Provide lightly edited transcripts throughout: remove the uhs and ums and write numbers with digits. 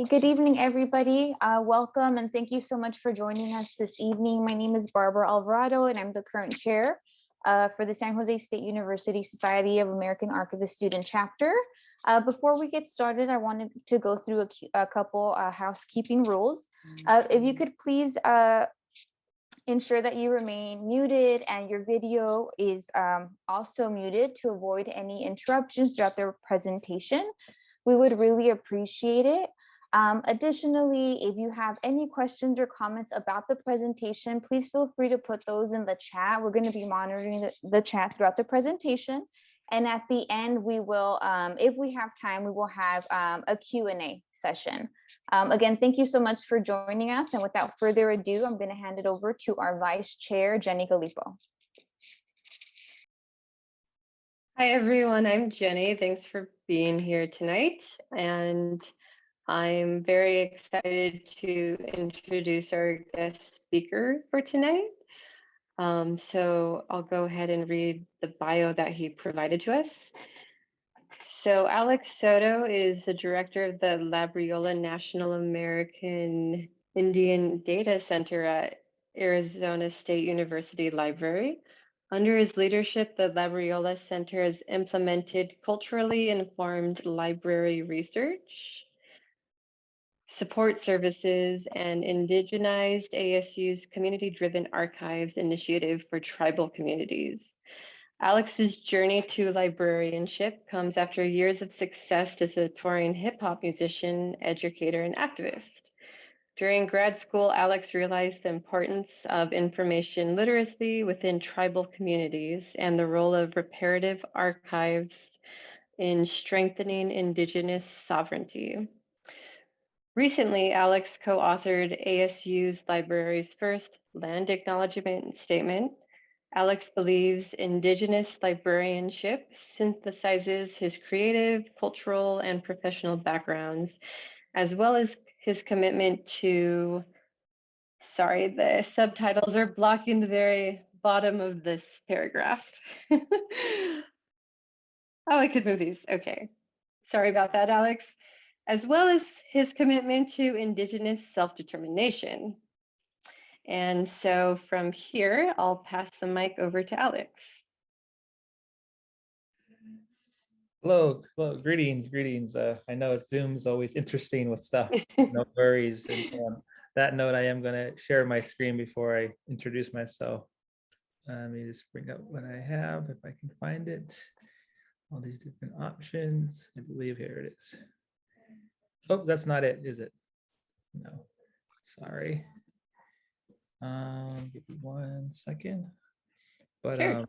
Good evening, everybody. Welcome and thank you so much for joining us this evening. My name is Barbara Alvarado and I'm the current chair for the San Jose State University Society of American Archivists Student Chapter. Before we get started, I wanted to go through a couple housekeeping rules. If you could please ensure that you remain muted and your video is also muted to avoid any interruptions throughout the presentation. We would really appreciate it. Additionally, if you have any questions or comments about the presentation, please feel free to put those in the chat. We're going to be monitoring the chat throughout the presentation. And at the end, we will, if we have time, we will have a Q&A session. Again, thank you so much for joining us. And without further ado, I'm going to hand it over to our Vice Chair, Jenny Galipo. Hi, everyone. I'm Jenny. Thanks for being here tonight. And I'm very excited to introduce our guest speaker for tonight. So I'll go ahead and read the bio that he provided to us. So Alex Soto is the director of the Labriola National American Indian Data Center at Arizona State University Library. Under his leadership, the Labriola Center has implemented culturally informed library research, support services, and Indigenized ASU's community-driven archives initiative for tribal communities. Alex's journey to librarianship comes after years of success as a touring hip-hop musician, educator, and activist. During grad school, Alex realized the importance of information literacy within tribal communities and the role of reparative archives in strengthening Indigenous sovereignty. Recently, Alex co-authored ASU's library's first land acknowledgement statement. Alex believes Indigenous librarianship synthesizes his creative, cultural, and professional backgrounds, as well as his commitment to, sorry, the subtitles are blocking the very bottom of this paragraph. Oh, I could move these. Okay. Sorry about that, Alex. As well as his commitment to Indigenous self-determination. And so from here, I'll pass the mic over to Alex. Hello, greetings. I know Zoom's always interesting with stuff, no worries. And so on that note, I am gonna share my screen before I introduce myself. Let me just bring up what I have, if I can find it. All these different options, I believe here it is. Oh, that's not it, is it? No, sorry. Give me 1 second. But Sure.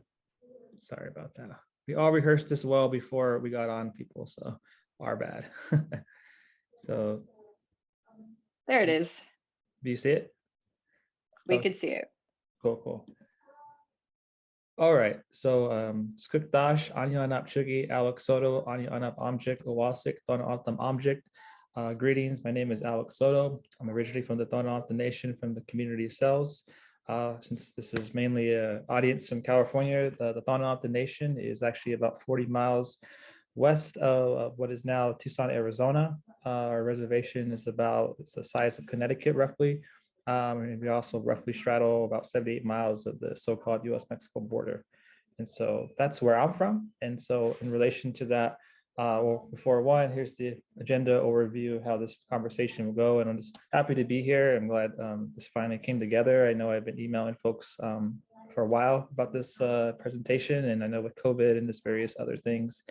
Sorry about that. We all rehearsed this well before we got on, people, so our bad. So there it is. Do you see it? We could see it. Cool. All right, so Skukdash, Anya Anap Chugi, Alex Soto, Anya Anap Object, Owasik, Tohono O'odham Object. Greetings, my name is Alex Soto. I'm originally from the Tohono O'odham Nation, from the community cells. Since this is mainly an audience from California, the Tohono O'odham Nation is actually about 40 miles west of what is now Tucson, Arizona. Our reservation is it's the size of Connecticut, roughly. And we also roughly straddle about 78 miles of the so-called US-Mexico border. And so that's where I'm from. And so in relation to that, well, before here's the agenda overview of how this conversation will go. And I'm just happy to be here. I'm glad this finally came together. I know I've been emailing folks for a while about this presentation. And I know with COVID and just various other things,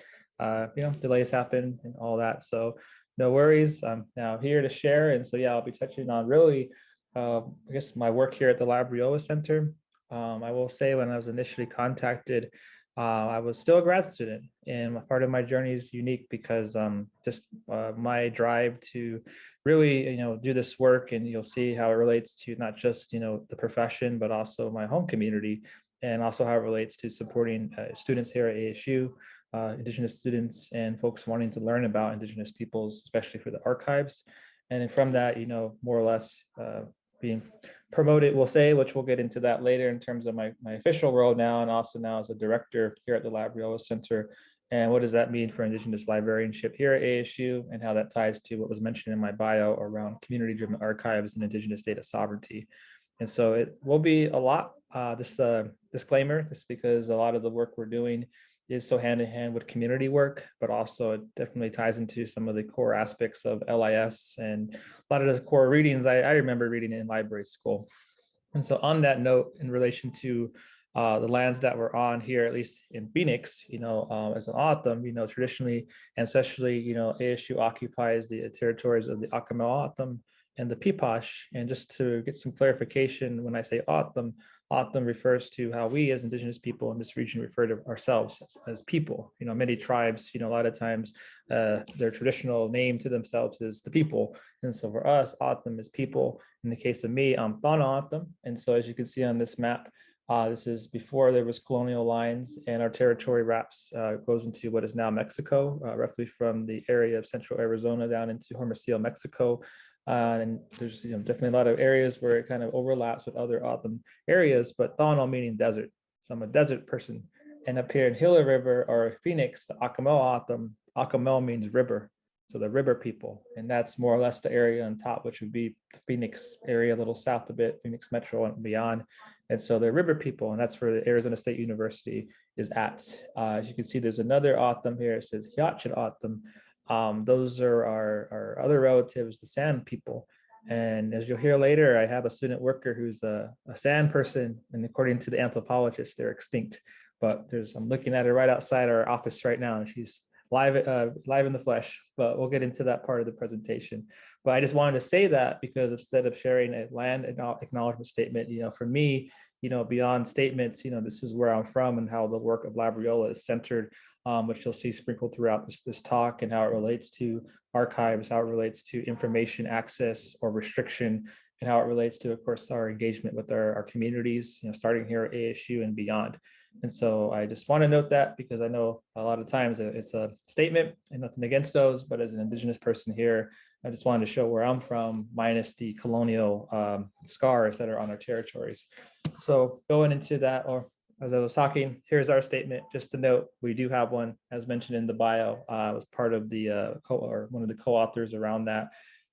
delays happen and all that. So no worries. I'm now here to share. And so, yeah, I'll be touching on really, I guess, my work here at the Labriola Center. I will say when I was initially contacted, I was still a grad student, and part of my journey is unique because my drive to really, do this work, and you'll see how it relates to not just, the profession, but also my home community, and also how it relates to supporting students here at ASU, Indigenous students and folks wanting to learn about Indigenous peoples, especially for the archives. And then from that, more or less being promoted, we'll say, which we'll get into that later in terms of my official role now, and also now as a director here at the Labriola Center, and what does that mean for Indigenous librarianship here at ASU, and how that ties to what was mentioned in my bio around community-driven archives and Indigenous data sovereignty. And so it will be a lot, just a disclaimer, just because a lot of the work we're doing is so hand in hand with community work, but also it definitely ties into some of the core aspects of LIS and a lot of the core readings I remember reading in library school. And so on that note, in relation to the lands that we're on here, at least in Phoenix, as an O'odham, traditionally, ancestrally, ASU occupies the territories of the O'odham and the Peepash. And just to get some clarification, when I say O'odham, O'odham refers to how we as Indigenous people in this region refer to ourselves as people. Many tribes, a lot of times their traditional name to themselves is the people. And so for us, O'odham is people. In the case of me, I'm Tohono O'odham. And so as you can see on this map, this is before there was colonial lines, and our territory goes into what is now Mexico, roughly from the area of central Arizona down into Hermosillo, Mexico. And there's definitely a lot of areas where it kind of overlaps with other O'odham areas, but Tohono meaning desert. So I'm a desert person. And up here in Gila River or Phoenix, the Acapulco O'odham, Acapulco means river. So the river people, and that's more or less the area on top, which would be the Phoenix area, a little south a bit, Phoenix Metro and beyond. And so they're river people, and that's where the Arizona State University is at. As you can see, there's another O'odham here. It says Hiachin O'odham. Those are our other relatives, the Sand people. And as you'll hear later, I have a student worker who's a Sand person, and according to the anthropologists, they're extinct. But I'm looking at her right outside our office right now, and she's live in the flesh, but we'll get into that part of the presentation. But I just wanted to say that because instead of sharing a land acknowledgement statement, for me, beyond statements, this is where I'm from and how the work of Labriola is centered, which you'll see sprinkled throughout this talk, and how it relates to archives, how it relates to information access or restriction, and how it relates to, of course, our engagement with our communities, starting here at ASU and beyond. And so I just want to note that because I know a lot of times it's a statement and nothing against those, but as an Indigenous person here, I just wanted to show where I'm from, minus the colonial scars that are on our territories. So going into that, or as I was talking, here's our statement. Just to note, we do have one, as mentioned in the bio. I was part of the one of the co-authors around that.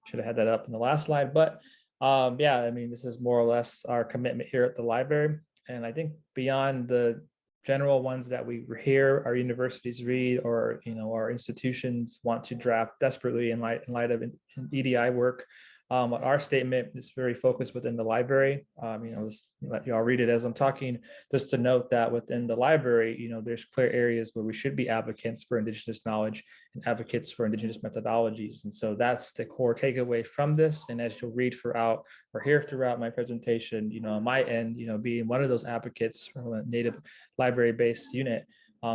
Should have had that up in the last slide, but yeah, I mean, this is more or less our commitment here at the library. And I think beyond the general ones that we hear our universities read, or our institutions want to draft desperately in light of EDI work, our statement is very focused within the library. Let y'all read it as I'm talking, just to note that within the library, there's clear areas where we should be advocates for Indigenous knowledge and advocates for Indigenous methodologies. And so that's the core takeaway from this. And as you'll read throughout or hear throughout my presentation, on my end, being one of those advocates from a Native library-based unit,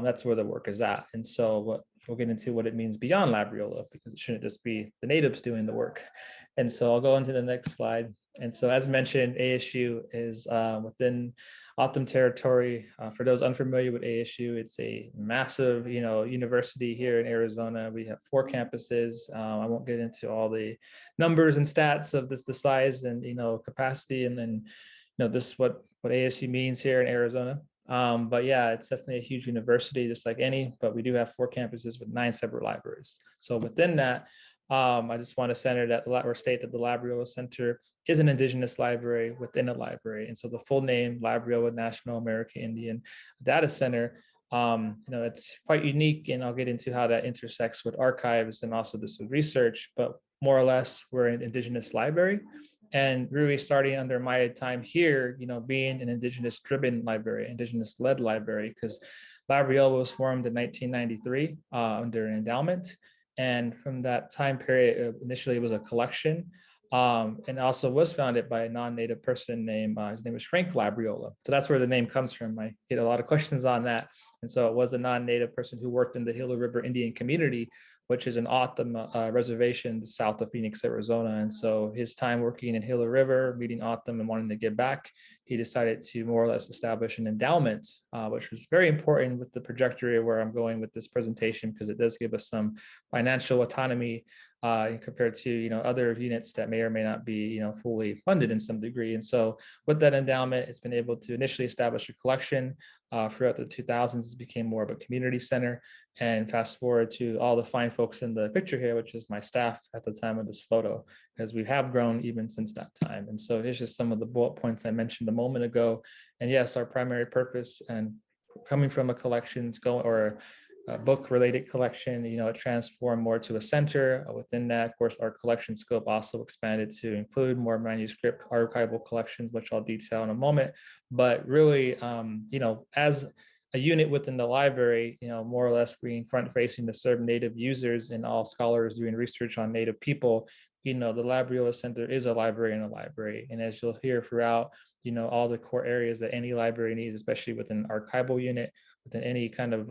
that's where the work is at. And so we'll get into what it means beyond Labriola, because it shouldn't just be the natives doing the work. And so I'll go into the next slide. And so as mentioned, ASU is within O'odham territory. For those unfamiliar with ASU, it's a massive, university here in Arizona. We have 4 campuses. I won't get into all the numbers and stats of the size and, capacity. And then, this is what ASU means here in Arizona. But yeah, it's definitely a huge university, just like any, but we do have 4 campuses with 9 separate libraries. So within that, I just want to state that the Labriola Center is an Indigenous library within a library. And so the full name, Labriola National American Indian Data Center, it's quite unique, and I'll get into how that intersects with archives and also this with research, but more or less we're an Indigenous library. And really starting under my time here, being an Indigenous driven library, Indigenous led library, because Labriola was formed in 1993 under an endowment. And from that time period, initially it was a collection, and also was founded by a non-native person named, his name was Frank Labriola. So that's where the name comes from. I get a lot of questions on that. And so it was a non-native person who worked in the Gila River Indian community, which is an O'odham reservation south of Phoenix, Arizona. And so his time working in Gila River, meeting O'odham and wanting to give back, he decided to more or less establish an endowment, which was very important with the trajectory of where I'm going with this presentation, because it does give us some financial autonomy compared to, other units that may or may not be, fully funded in some degree. And so with that endowment, it's been able to initially establish a collection. Throughout the 2000s, it became more of a community center. And fast forward to all the fine folks in the picture here, which is my staff at the time of this photo, because we have grown even since that time. And so here's just some of the bullet points I mentioned a moment ago. And yes, our primary purpose, and coming from a collections or a book-related collection, it transformed more to a center. Within that, of course, our collection scope also expanded to include more manuscript archival collections, which I'll detail in a moment. But really, as a unit within the library, more or less being front-facing to serve Native users and all scholars doing research on Native people, the Labriola Center is a library in a library. And as you'll hear throughout, all the core areas that any library needs, especially within an archival unit, within any kind of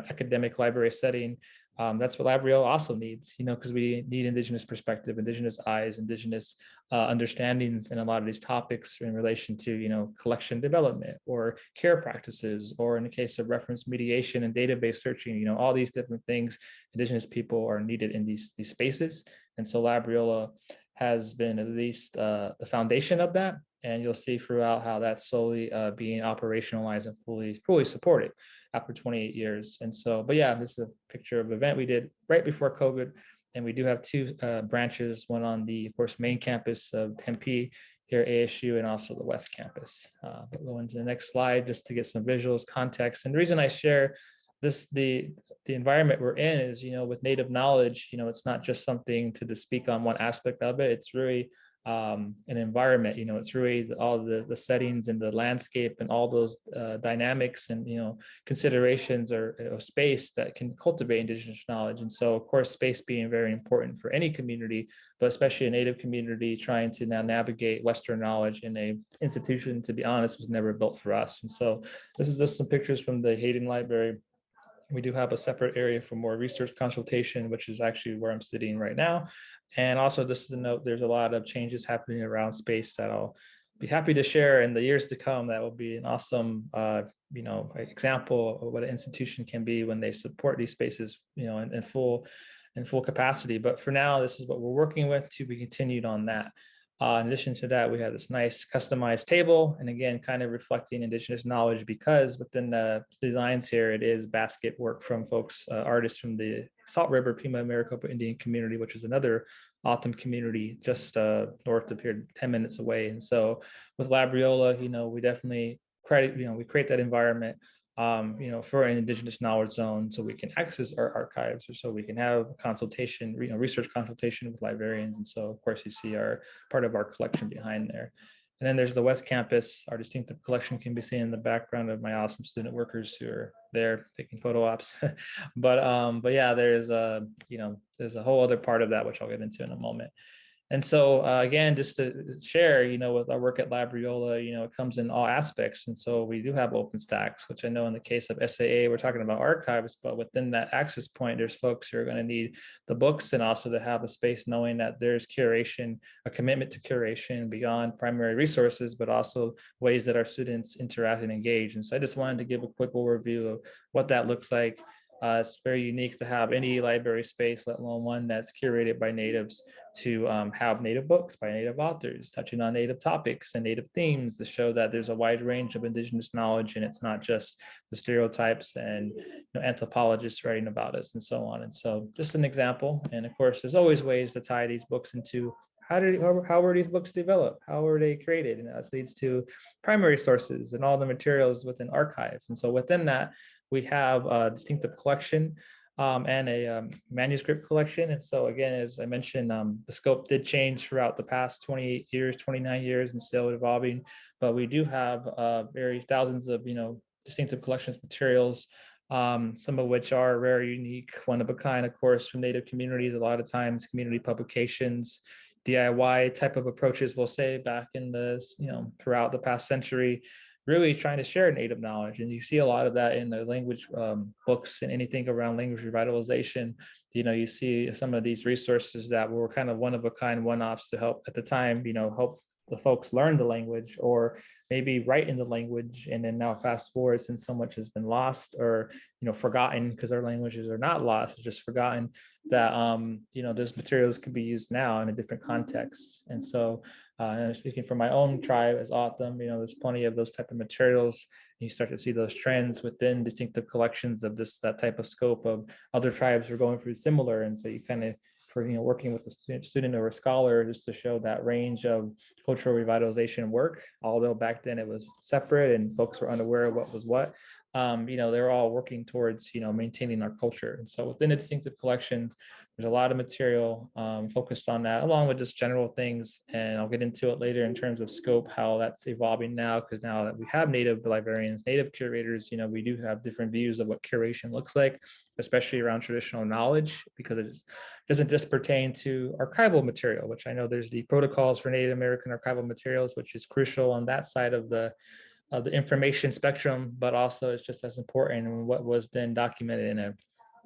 academic library setting, that's what Labriola also needs, because we need Indigenous perspective, Indigenous eyes, Indigenous understandings in a lot of these topics in relation to, collection development or care practices, or in the case of reference mediation and database searching, all these different things, Indigenous people are needed in these spaces. And so Labriola has been at least the foundation of that. And you'll see throughout how that's slowly being operationalized and fully supported after 28 years. And so, but yeah, this is a picture of an event we did right before COVID. And we do have two branches, one on the, of course, main campus of Tempe here at ASU, and also the West Campus. But going to the next slide just to get some visuals, context. And the reason I share this, the environment we're in is, with Native knowledge, it's not just something to speak on one aspect of it. It's really an environment, it's really all the settings and the landscape and all those dynamics and considerations or space that can cultivate Indigenous knowledge. And so, of course, space being very important for any community, but especially a Native community trying to now navigate Western knowledge in a institution, to be honest, was never built for us. And so this is just some pictures from the Hayden Library. We do have a separate area for more research consultation, which is actually where I'm sitting right now. And also, just to note, there's a lot of changes happening around space that I'll be happy to share in the years to come. That will be an awesome, example of what an institution can be when they support these spaces, in full capacity. But for now, this is what we're working with to be continued on that. In addition to that, we have this nice customized table, and again, kind of reflecting Indigenous knowledge, because within the designs here, it is basket work from folks, artists from the Salt River Pima Maricopa Indian community, which is another O'odham community just north of here, 10 minutes away. And so with Labriola, we definitely we create that environment for an Indigenous knowledge zone, so we can access our archives, or so we can have consultation, research consultation with librarians. And so, of course, you see our part of our collection behind there. And then there's the West Campus. Our distinctive collection can be seen in the background of my awesome student workers who are there taking photo ops. but yeah, there's a whole other part of that, which I'll get into in a moment. And so again, just to share, with our work at Labriola, it comes in all aspects. And so we do have OpenStax, which I know in the case of SAA, we're talking about archives, but within that access point, there's folks who are going to need the books, and also to have a space knowing that there's curation, a commitment to curation beyond primary resources, but also ways that our students interact and engage. And so I just wanted to give a quick overview of what that looks like. It's very unique to have any library space, let alone one that's curated by Natives, to have Native books by Native authors, touching on Native topics and Native themes, to show that there's a wide range of Indigenous knowledge, and it's not just the stereotypes and anthropologists writing about us and so on. And so just an example. And of course, there's always ways to tie these books into how were these books developed? How were they created? And that leads to primary sources and all the materials within archives. And so within that, we have a distinctive collection and a manuscript collection. And so again, as I mentioned, the scope did change throughout the past 28 years, 29 years, and still evolving. But we do have thousands of distinctive collections materials, some of which are very unique, one of a kind, of course, from Native communities. A lot of times, community publications, DIY type of approaches, we'll say, back in the throughout the past century, really trying to share Native knowledge. And you see a lot of that in the language books and anything around language revitalization. You see some of these resources that were kind of one of a kind, one-offs to help at the time, help the folks learn the language, or maybe write in the language. And then now fast forward, since so much has been lost or, forgotten, because our languages are not lost, it's just forgotten, that, those materials could be used now in a different context. And so, and speaking from my own tribe as O'odham, there's plenty of those type of materials. You start to see those trends within distinctive collections of that type of scope of other tribes are going through similar. And so you kind of, for working with a student or a scholar, just to show that range of cultural revitalization work, although back then it was separate and folks were unaware of what was what. They're all working towards, maintaining our culture. And so within the distinctive collections, there's a lot of material focused on that, along with just general things. And I'll get into it later in terms of scope, how that's evolving now, because now that we have Native librarians, Native curators, we do have different views of what curation looks like, especially around traditional knowledge, because it doesn't just pertain to archival material, which I know there's the protocols for Native American archival materials, which is crucial on that side of the information spectrum, but also it's just as important in what was then documented in a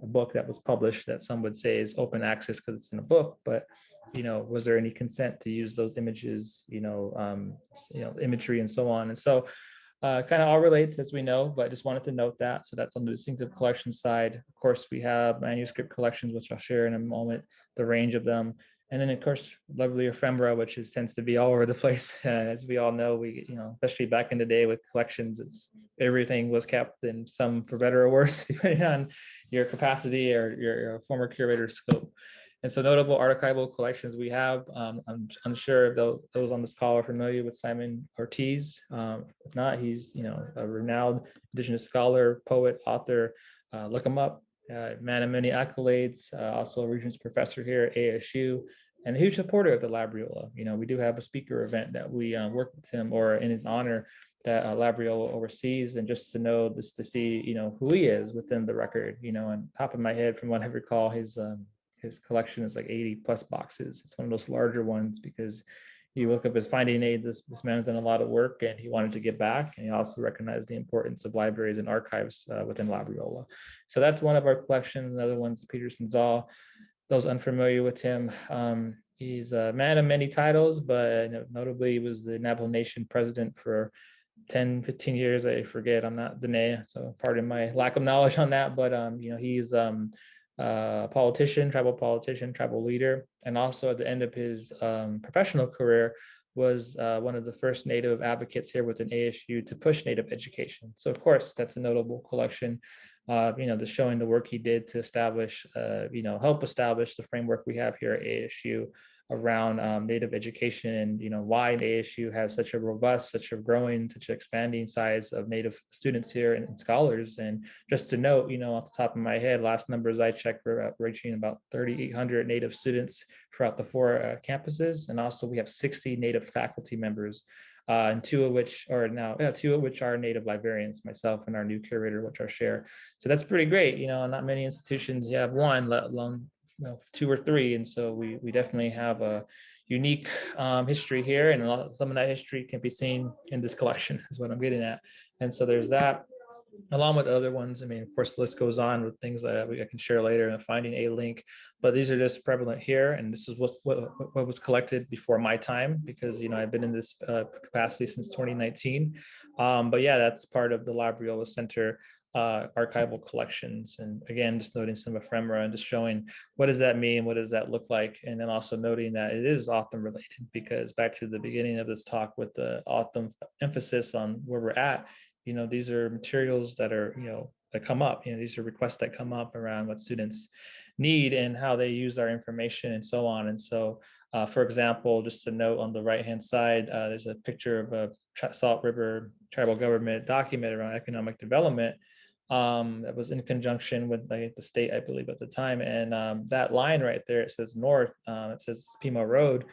book that was published that some would say is open access because it's in a book, but was there any consent to use those images, imagery and so on. And so kind of all relates, as we know, but I just wanted to note that. So that's on the distinctive collection side. Of course, we have manuscript collections, which I'll share in a moment, the range of them. And then, of course, lovely ephemera, which tends to be all over the place. As we all know, we, especially back in the day with collections, everything was kept, in some for better or worse, depending on your capacity or your former curator's scope. And so notable archival collections we have, I'm sure if those on this call are familiar with Simon Ortiz. If not, he's, a renowned Indigenous scholar, poet, author. Look him up. Man of many accolades, also a Regents professor here at ASU, and a huge supporter of the Labriola. We do have a speaker event that we work with him, or in his honor, that Labriola oversees. And just to know, just to see, who he is within the record, on top of my head, from what I recall, his collection is like 80 plus boxes. It's one of those larger ones, because you look up his finding aid, this man has done a lot of work and he wanted to give back. And he also recognized the importance of libraries and archives within Labriola. So that's one of our collections. Another one's Peterson Zaw. Those unfamiliar with him, he's a man of many titles, but notably he was the Navajo Nation president for 10, 15 years. I forget, I'm not Dene, so pardon my lack of knowledge on that, but he's politician, tribal leader, and also at the end of his professional career was one of the first Native advocates here within ASU to push Native education. So of course, that's a notable collection, just showing the work he did to establish, help establish the framework we have here at ASU around Native education, and why ASU has such a robust, such a growing, such an expanding size of Native students here and scholars. And just to note, off the top of my head, last numbers I checked, we're reaching about 3,800 Native students throughout the 4 campuses, and also we have 60 Native faculty members, and two of which are Native librarians, myself and our new curator, which I'll share. So that's pretty great. Not many institutions you have one, let alone 2 or 3. And so we definitely have a unique history here, and some of that history can be seen in this collection, is what I'm getting at. And so there's that, along with other ones. I mean, of course, the list goes on with things that I can share later and finding a link, but these are just prevalent here. And this is what was collected before my time, because, I've been in this capacity since 2019. But yeah, that's part of the Labriola Center archival collections. And again, just noting some ephemera and just showing what does that mean, what does that look like, and then also noting that it is O'odham related, because back to the beginning of this talk with the O'odham emphasis on where we're at, these are materials that are, that come up, these are requests that come up around what students need and how they use our information and so on. And so, for example, just a note on the right-hand side, there's a picture of a Salt River tribal government document around economic development that was in conjunction with the state, I believe, at the time. And that line right there, it says north, it says Pima Road.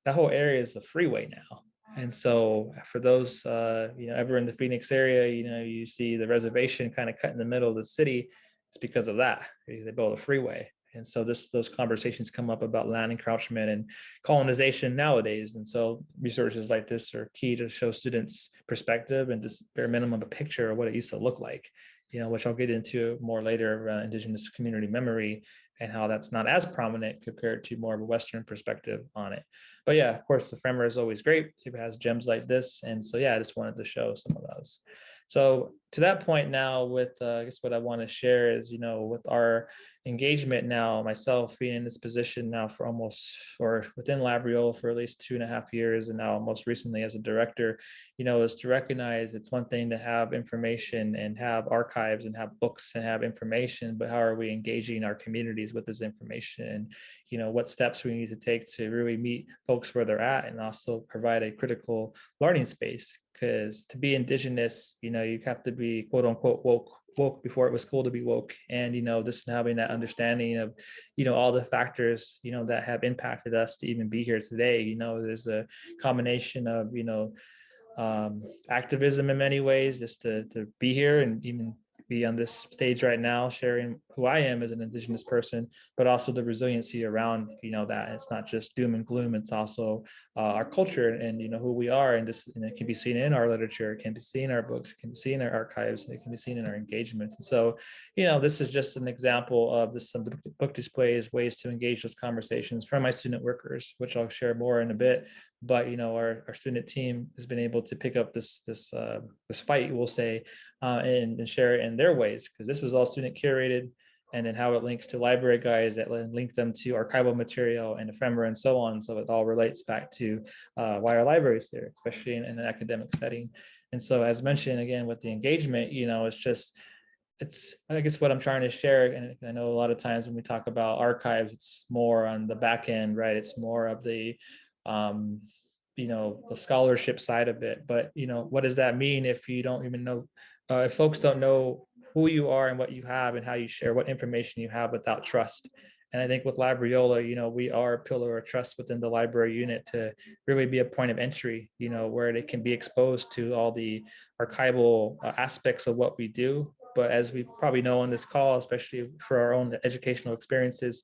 That whole area is a freeway now. And so for those, ever in the Phoenix area, you see the reservation kind of cut in the middle of the city. It's because of that, because they built a freeway. And so those conversations come up about land encroachment and colonization nowadays. And so resources like this are key to show students perspective and just bare minimum a picture of what it used to look like, which I'll get into more later around Indigenous community memory and how that's not as prominent compared to more of a Western perspective on it. But yeah, of course, the Ephemera is always great. It has gems like this. And so, yeah, I just wanted to show some of those. So to that point now with, I guess what I want to share is, with our engagement now, myself being in this position now for almost, or within Labriola for at least 2.5 years, and now most recently as a director, is to recognize it's one thing to have information and have archives and have books and have information, but how are we engaging our communities with this information? And, what steps we need to take to really meet folks where they're at and also provide a critical learning space. Because to be Indigenous, you have to be quote unquote woke before it was cool to be woke. And, this having that understanding of, all the factors, that have impacted us to even be here today. There's a combination of, activism in many ways just to be here and even be on this stage right now, sharing who I am as an Indigenous person, but also the resiliency around, that it's not just doom and gloom. It's also our culture and, who we are. And this, it can be seen in our literature, it can be seen in our books, it can be seen in our archives, it can be seen in our engagements. And so, this is just an example of some book displays, ways to engage those conversations from my student workers, which I'll share more in a bit. But, our student team has been able to pick up this fight, we'll say, and share it in their ways, because this was all student curated, and then how it links to library guides that link them to archival material and ephemera and so on. So it all relates back to why our library is there, especially in an academic setting. And so, as mentioned again with the engagement, it's I guess what I'm trying to share. And I know a lot of times when we talk about archives, it's more on the back end, right? It's more of the the scholarship side of it. But what does that mean if you don't even know, if folks don't know who you are and what you have and how you share what information you have without trust? And I think with Labriola, we are a pillar of trust within the library unit to really be a point of entry, where they can be exposed to all the archival aspects of what we do. But as we probably know on this call, especially for our own educational experiences,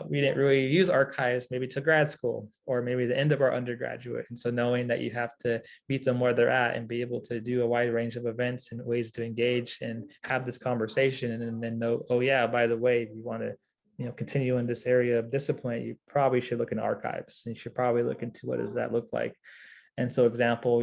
we didn't really use archives maybe to grad school or maybe the end of our undergraduate. And so knowing that you have to meet them where they're at and be able to do a wide range of events and ways to engage and have this conversation, and then know, oh yeah, by the way, if you want to continue in this area of discipline, you probably should look into archives, and you should probably look into what does that look like. And so example,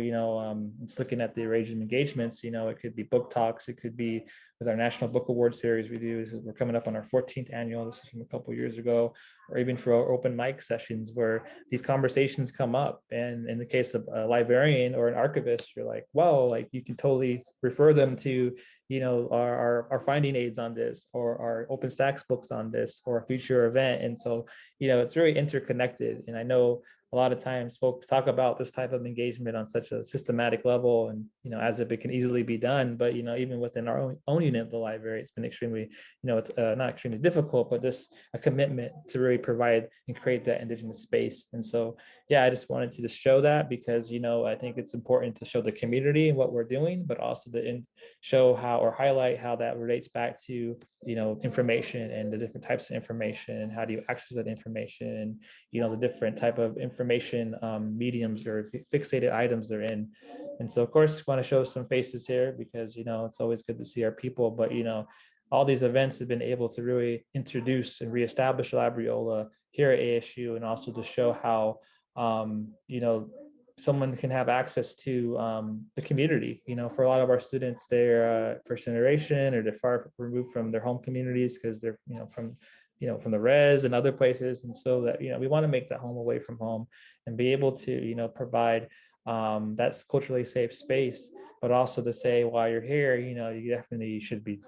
it's looking at the range of engagements, it could be book talks, it could be with our National Book Award series we do. We're coming up on our 14th annual, this is from a couple of years ago, or even for our open mic sessions where these conversations come up. And in the case of a librarian or an archivist, you're like, well, like you can totally refer them to, our finding aids on this, or our OpenStax books on this, or a future event. And so, it's very interconnected. And I know a lot of times folks talk about this type of engagement on such a systematic level and, as if it can easily be done. But, even within our own unit of the library, it's been extremely, it's not extremely difficult, but a commitment to really provide and create that Indigenous space. And so, yeah, I just wanted to just show that because, I think it's important to show the community and what we're doing, but also to show how or highlight how that relates back to, information and the different types of information and how do you access that information and, the different type of information mediums or fixated items they're in. And so, of course, want to show some faces here because, it's always good to see our people, but, all these events have been able to really introduce and reestablish Labriola here at ASU, and also to show how, someone can have access to the community. For a lot of our students, they're first generation or they're far removed from their home communities because they're, from the res and other places. And so that, we want to make that home away from home and be able to, provide that's culturally safe space, but also to say while you're here, you definitely should be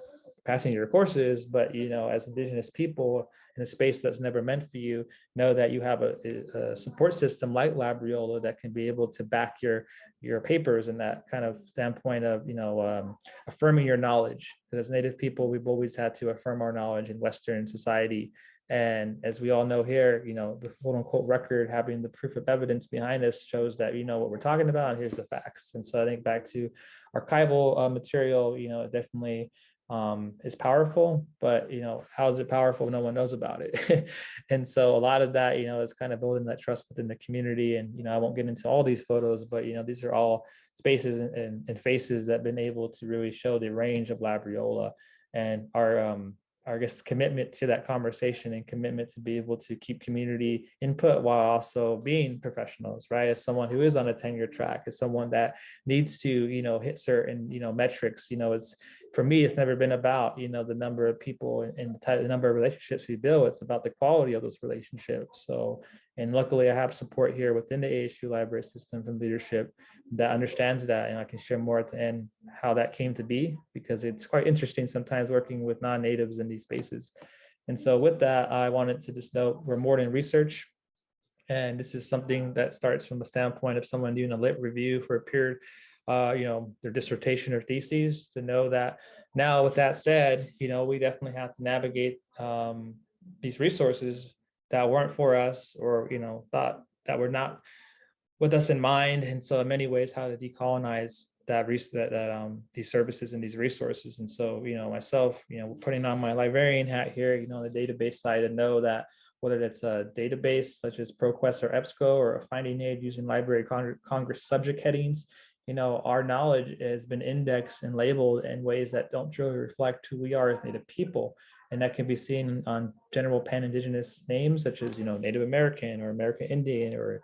passing your courses, but as Indigenous people in a space that's never meant for you, know that you have a support system like Labriola that can be able to back your papers in that kind of standpoint of affirming your knowledge. Because as Native people, we've always had to affirm our knowledge in Western society. And as we all know here, the quote unquote record, having the proof of evidence behind us shows that what we're talking about, and here's the facts. And so I think back to archival material, it definitely is powerful, but how is it powerful? No one knows about it. And so a lot of that, is kind of building that trust within the community. And I won't get into all these photos, but these are all spaces and faces that have been able to really show the range of Labriola. And our I guess, commitment to that conversation and commitment to be able to keep community input while also being professionals, right? As someone who is on a tenure track, as someone that needs to, hit certain, metrics, it's, for me, it's never been about, the number of people and the number of relationships we build. It's about the quality of those relationships. So, and luckily I have support here within the ASU library system from leadership that understands that. And I can share more at the end how that came to be, because it's quite interesting sometimes working with non-natives in these spaces. And so with that, I wanted to just note we're more than research. And this is something that starts from the standpoint of someone doing a lit review for a period, their dissertation or theses, to know that now with that said, we definitely have to navigate these resources that weren't for us, or, thought that were not with us in mind. And so in many ways, how to decolonize these services and these resources. And so, myself, putting on my librarian hat here, the database side, and know that whether it's a database such as ProQuest or EBSCO, or a finding aid using Library Congress subject headings, our knowledge has been indexed and labeled in ways that don't truly reflect who we are as Native people. And that can be seen on general pan-Indigenous names such as, Native American or American Indian, or,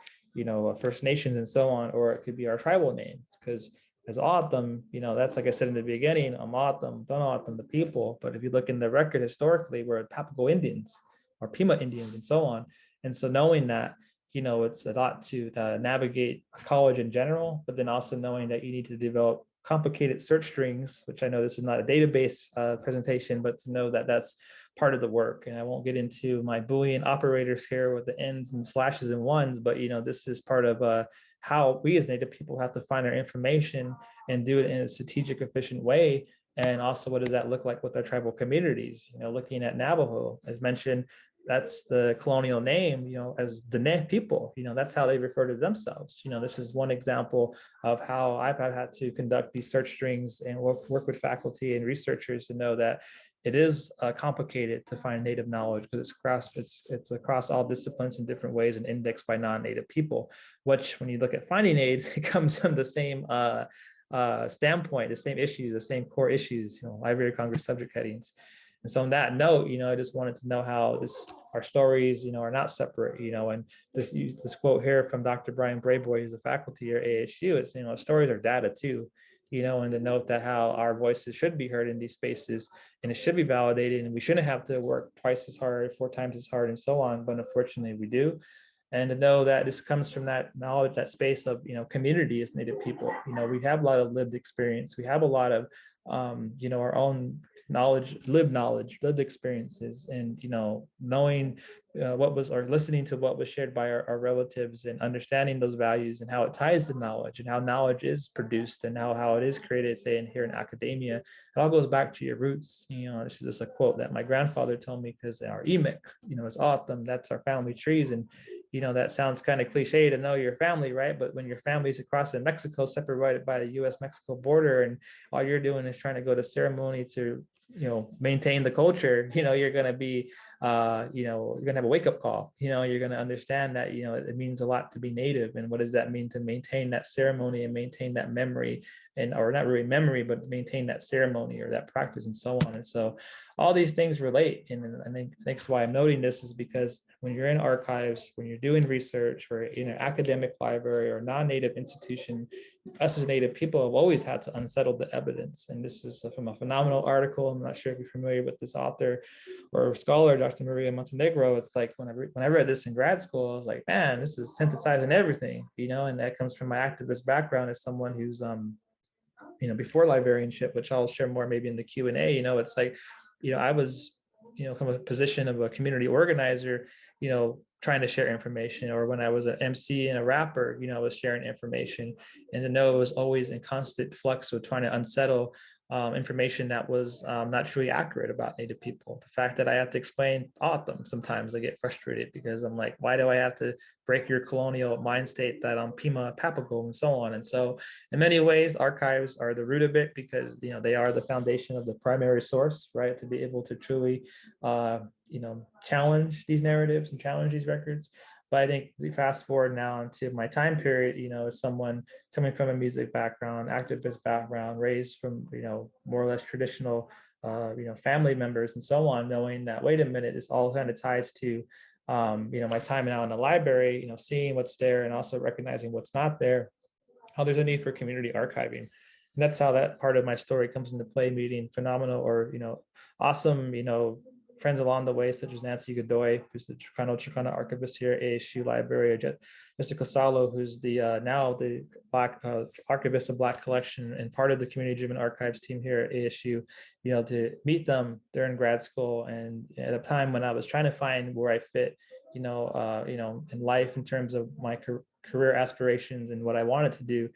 First Nations and so on, or it could be our tribal names. Because as O'odham, that's, like I said in the beginning, I'm O'odham, Tohono O'odham, the people. But if you look in the record historically, we're Papago Indians or Pima Indians and so on. And so knowing that, it's a lot to navigate college in general, but then also knowing that you need to develop complicated search strings, which I know this is not a database presentation, but to know that that's part of the work. And I won't get into my Boolean operators here with the ends and slashes and ones, but this is part of how we as Native people have to find our information and do it in a strategic, efficient way. And also, what does that look like with our tribal communities? Looking at Navajo, as mentioned, that's the colonial name, as the Ne people, that's how they refer to themselves. This is one example of how I've had to conduct these search strings and work with faculty and researchers to know that it is complicated to find Native knowledge, because it's across all disciplines in different ways and indexed by non-Native people, which when you look at finding aids, it comes from the same standpoint, the same issues, the same core issues, Library of Congress subject headings. And so on that note, I just wanted to know how our stories, are not separate, and this quote here from Dr. Brian Brayboy, who's a faculty here at ASU, it's, stories are data too, and to note that how our voices should be heard in these spaces, and it should be validated, and we shouldn't have to work twice as hard, 4 times as hard, and so on, but unfortunately we do. And to know that this comes from that knowledge, that space of, community as Native people. We have a lot of lived experience. We have a lot of, our own lived experiences, and, knowing what was, or listening to what was shared by our relatives, and understanding those values and how it ties to knowledge, and how knowledge is produced, and how it is created, say, in here in academia. It all goes back to your roots. This is just a quote that my grandfather told me, because our emic, is O'odham, that's our family trees. And that sounds kind of cliche to know your family, right? But when your family's across in Mexico, separated by the US-Mexico border, and all you're doing is trying to go to ceremony to, maintain the culture, you're going to be, you're going to have a wake-up call. You're going to understand that, it means a lot to be Native. And what does that mean to maintain that ceremony and maintain that memory, and, or not really memory, but maintain that ceremony or that practice and so on. And so all these things relate. And I think that's why I'm noting this, is because when you're in archives, when you're doing research, or in an academic library or non-Native institution, us as Native people have always had to unsettle the evidence. And this is from a phenomenal article. I'm not sure if you're familiar with this author or scholar, Dr. Maria Montenegro. It's like when I read this in grad school, I was like, man, this is synthesizing everything, and that comes from my activist background as someone who's before librarianship, which I'll share more maybe in the Q&A. It's like, I was, from a position of a community organizer, trying to share information, or when I was an MC and a rapper, I was sharing information, and to know it was always in constant flux with trying to unsettle information that was not truly accurate about Native people. The fact that I have to explain O'odham, sometimes I get frustrated, because I'm like, why do I have to break your colonial mind state that I'm Pima, Papago, and so on? And so in many ways, archives are the root of it, because they are the foundation of the primary source, right? To be able to truly challenge these narratives and challenge these records. But I think we fast forward now into my time period, as someone coming from a music background, activist background, raised from, more or less traditional family members and so on, knowing that, wait a minute, this all kind of ties to, my time now in the library, seeing what's there and also recognizing what's not there, how there's a need for community archiving. And that's how that part of my story comes into play, meeting phenomenal or, awesome, friends along the way, such as Nancy Godoy, who's the Chicano archivist here at ASU Library, or Jessica Salo, who's the now the Black archivist of Black Collection and part of the community-driven archives team here at ASU, to meet them during grad school. And at a time when I was trying to find where I fit, in life in terms of my career aspirations and what I wanted to do,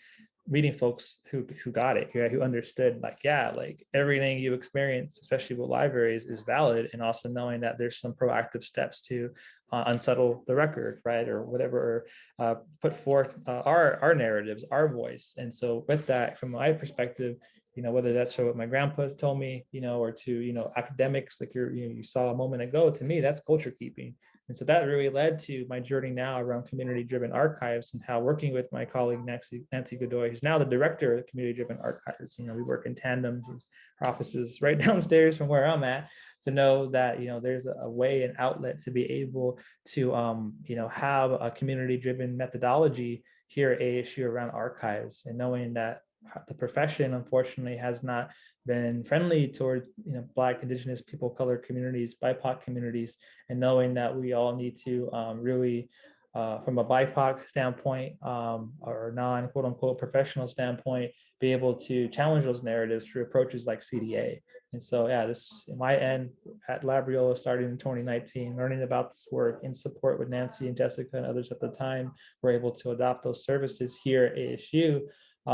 meeting folks who got it, who understood, like everything you experience, especially with libraries, is valid, and also knowing that there's some proactive steps to unsettle the record, right, or whatever, put forth our narratives, our voice. And so with that, from my perspective, whether that's what my grandpa told me, or to academics like you saw a moment ago, to me that's culture keeping. And so that really led to my journey now around community-driven archives, and how working with my colleague Nancy Godoy, who's now the director of community-driven archives, we work in tandem. Her office is right downstairs from where I'm at, to know that there's a way, an outlet to be able to have a community-driven methodology here at ASU around archives, and knowing that the profession unfortunately has not been friendly toward Black, Indigenous, people of color communities, BIPOC communities, and knowing that we all need to really, from a BIPOC standpoint, or non quote unquote professional standpoint, be able to challenge those narratives through approaches like CDA. And so, this my end at Labriola started in 2019, learning about this work in support with Nancy and Jessica and others at the time, were able to adopt those services here at ASU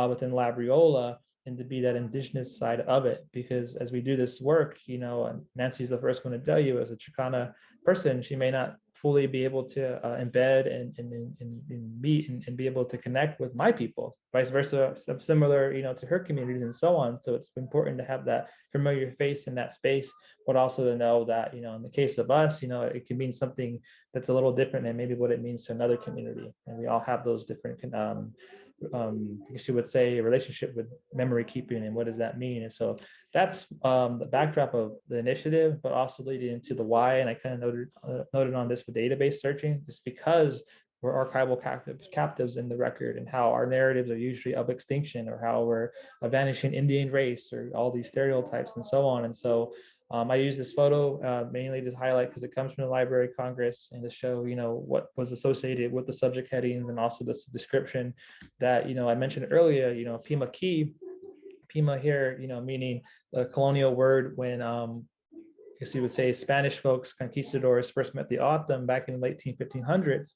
within Labriola, and to be that Indigenous side of it. Because as we do this work, and Nancy's the first one to tell you, as a Chicana person, she may not fully be able to embed and meet and be able to connect with my people, vice versa, similar, to her communities and so on. So it's important to have that familiar face in that space, but also to know that, in the case of us, it can mean something that's a little different than maybe what it means to another community. And we all have those different, I guess you would say, a relationship with memory keeping, and what does that mean? And so that's the backdrop of the initiative, but also leading into the why. And I kind of noted on this with database searching, just because we're archival captives in the record, and how our narratives are usually of extinction, or how we're a vanishing Indian race, or all these stereotypes and so on. And so I use this photo mainly to highlight, because it comes from the Library of Congress, and to show, what was associated with the subject headings, and also this description that, I mentioned earlier, Pima Key, Pima here, meaning the colonial word when, I guess you would say, Spanish folks, conquistadors, first met the O'odham back in the late 1500s.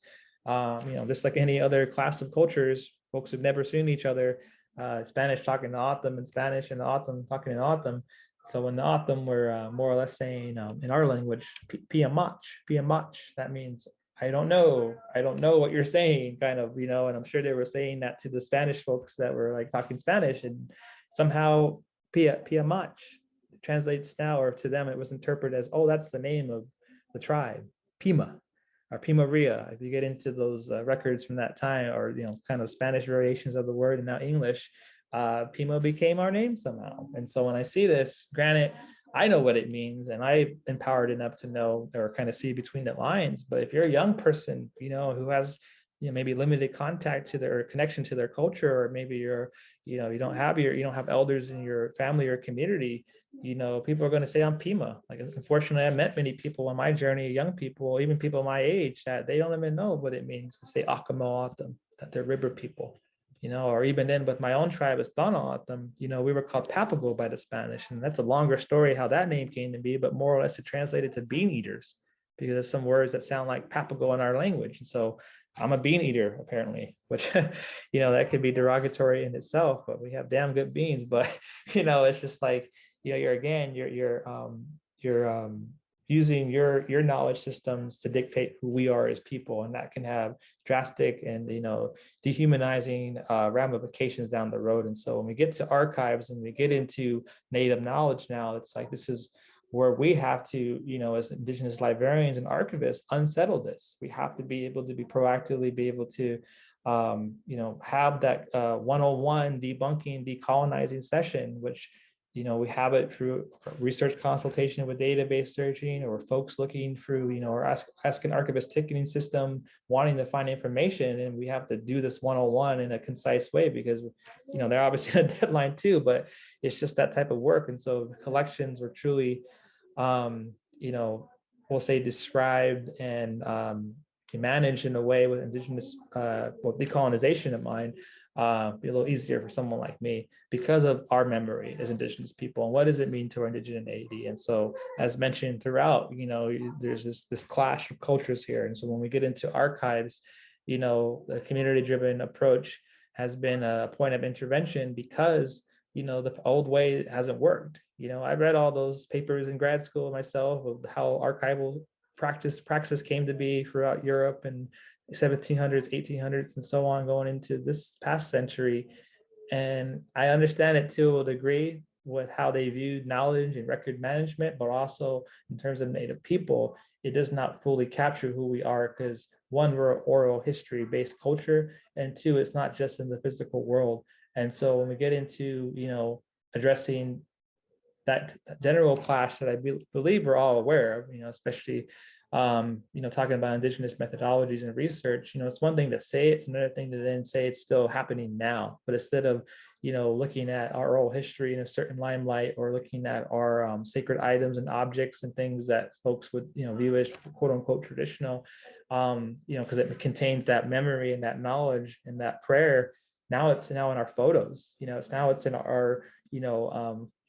Just like any other class of cultures, folks have never seen each other, Spanish talking to O'odham in Spanish, and the O'odham talking in O'odham. So when the O'odham were more or less saying, in our language, Piamach, that means I don't know what you're saying, kind of, and I'm sure they were saying that to the Spanish folks that were like talking Spanish, and somehow Piamach translates now, or to them it was interpreted as, oh, that's the name of the tribe, Pima, or Pimaria. If you get into those records from that time, or kind of Spanish variations of the word, and now English, Pima became our name somehow. And so when I see this, granted, I know what it means, and I'm empowered enough to know, or kind of see between the lines. But if you're a young person, who has, maybe limited contact to their connection to their culture, or maybe you're, you don't have elders in your family or community, people are going to say I'm Pima. Like, unfortunately, I met many people on my journey, young people, even people my age, that they don't even know what it means to say Akamo'atam, that they're river people. Or even then with my own tribe as Tohono O'odham, we were called Papago by the Spanish. And that's a longer story how that name came to be, but more or less it translated to bean eaters, because there's some words that sound like Papago in our language. And so I'm a bean eater, apparently, which, that could be derogatory in itself, but we have damn good beans. But, it's just like, you're using your knowledge systems to dictate who we are as people, and that can have drastic and dehumanizing ramifications down the road. And so when we get to archives and we get into Native knowledge now, it's like, this is where we have to, as Indigenous librarians and archivists, unsettle this. We have to be able to proactively be able to have that 101 debunking, decolonizing session, which we have it through research consultation with database searching, or folks looking through, or ask an archivist ticketing system, wanting to find information. And we have to do this 101 in a concise way because, they're obviously a deadline too, but it's just that type of work. And so the collections were truly, we'll say described and managed in a way with Indigenous, decolonization in mind, be a little easier for someone like me because of our memory as Indigenous people and what does it mean to our indigeneity. And so, as mentioned throughout, there's this clash of cultures here. And so when we get into archives, the community-driven approach has been a point of intervention because the old way hasn't worked. I read all those papers in grad school myself of how archival practice came to be throughout Europe and 1700s, 1800s, and so on, going into this past century. And I understand it to a degree with how they viewed knowledge and record management, but also in terms of Native people, it does not fully capture who we are because one, we're an oral history-based culture, and two, it's not just in the physical world. And so when we get into, addressing that general clash that I believe we're all aware of, especially, talking about Indigenous methodologies and research, it's one thing to say it's another thing to then say it's still happening now. But instead of, looking at our oral history in a certain limelight or looking at our sacred items and objects and things that folks would, view as quote unquote traditional, because it contains that memory and that knowledge and that prayer. Now it's in our photos, it's in our,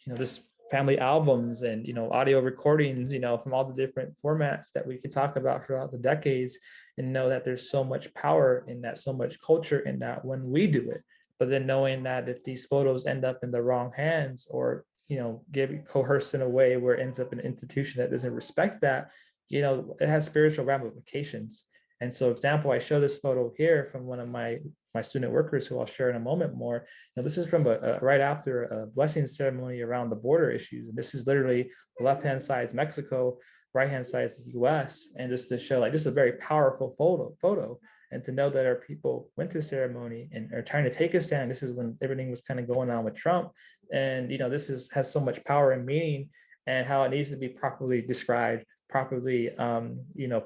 this family albums and, audio recordings, from all the different formats that we could talk about throughout the decades, and know that there's so much power in that, so much culture in that when we do it. But then knowing that if these photos end up in the wrong hands or, get coerced in a way where it ends up in an institution that doesn't respect that, it has spiritual ramifications. And so, example, I show this photo here from one of my student workers who I'll share in a moment more. This is from a right after a blessing ceremony around the border issues. And this is literally the left-hand side is Mexico, right-hand side is the US. And just to show this is a very powerful photo. And to know that our people went to ceremony and are trying to take a stand. This is when everything was kind of going on with Trump. And, this has so much power and meaning, and how it needs to be properly described, properly,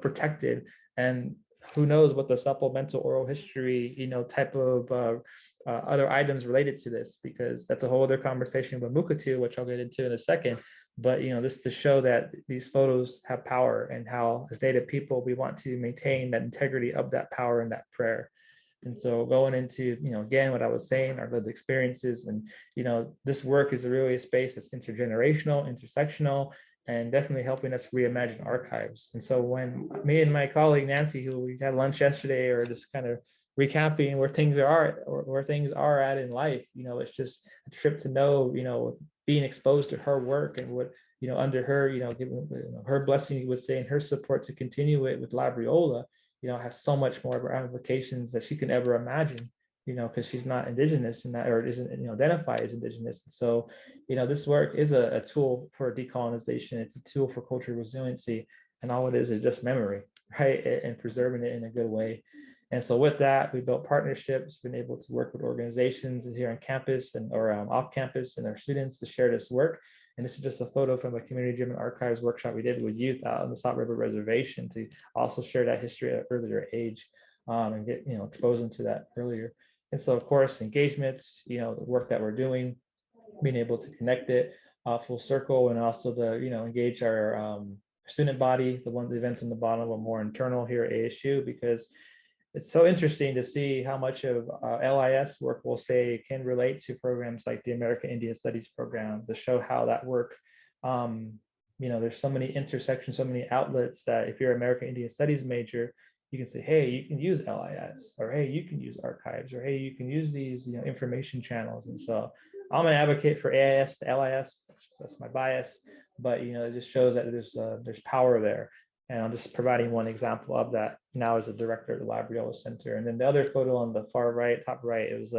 protected. And who knows what the supplemental oral history, type of other items related to this, because that's a whole other conversation with Mukatu, which I'll get into in a second. But, this to show that these photos have power, and how as Native people, we want to maintain that integrity of that power and that prayer. And so going into, again, what I was saying, our lived experiences, and, this work is really a space that's intergenerational, intersectional, and definitely helping us reimagine archives. And so when me and my colleague Nancy, who we had lunch yesterday, or just kind of recapping where things are at in life, it's just a trip to know, being exposed to her work and what, under her, given her blessing, you would say, and her support to continue it with Labriola, has so much more ramifications that she can ever imagine, because she's not Indigenous and that, or isn't, identified as Indigenous. So, this work is a tool for decolonization. It's a tool for cultural resiliency, and all it is just memory, right? And preserving it in a good way. And so with that, we built partnerships, been able to work with organizations here on campus or off campus, and our students to share this work. And this is just a photo from a community-driven archives workshop we did with youth out on the Salt River Reservation to also share that history at an earlier age, and get, exposed into that earlier. And so, of course, engagements, the work that we're doing, being able to connect it full circle, and also the, engage our student body. The events on the bottom were more internal here at ASU, because it's so interesting to see how much of LIS work, we'll say, can relate to programs like the American Indian Studies program, to show how that work, there's so many intersections, so many outlets that if you're an American Indian Studies major, you can say, hey, you can use LIS, or hey, you can use archives, or hey, you can use these, information channels. And so I'm an advocate for AIS to LIS. That's my bias, but it just shows that there's power there. And I'm just providing one example of that now as a director at the Labriola Center. And then the other photo on the far right, top right, it was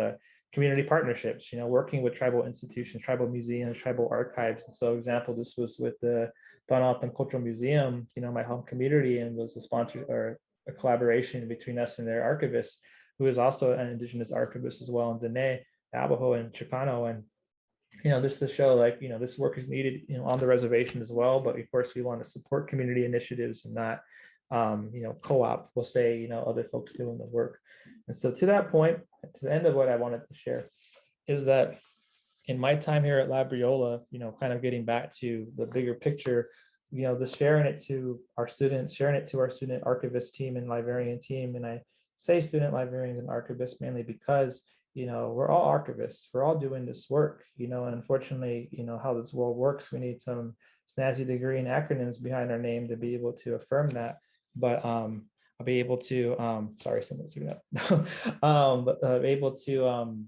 community partnerships, working with tribal institutions, tribal museums, tribal archives. And so example, this was with the Tohono O'odham Cultural Museum, my home community, and was a sponsor or a collaboration between us and their archivist, who is also an Indigenous archivist as well in Dene, Abajo, and Chicano. And just to show like, this work is needed, on the reservation as well. But of course, we want to support community initiatives and not, co-op, we'll say, other folks doing the work. And so to that point, to the end of what I wanted to share is that in my time here at Labriola, kind of getting back to the bigger picture, just sharing it to our students, sharing it to our student archivist team and librarian team. And I say student librarians and archivists mainly because, we're all archivists. We're all doing this work, and unfortunately, how this world works, we need some snazzy degree and acronyms behind our name to be able to affirm that. But I'll be able to, sorry, someone's doing that. But able to,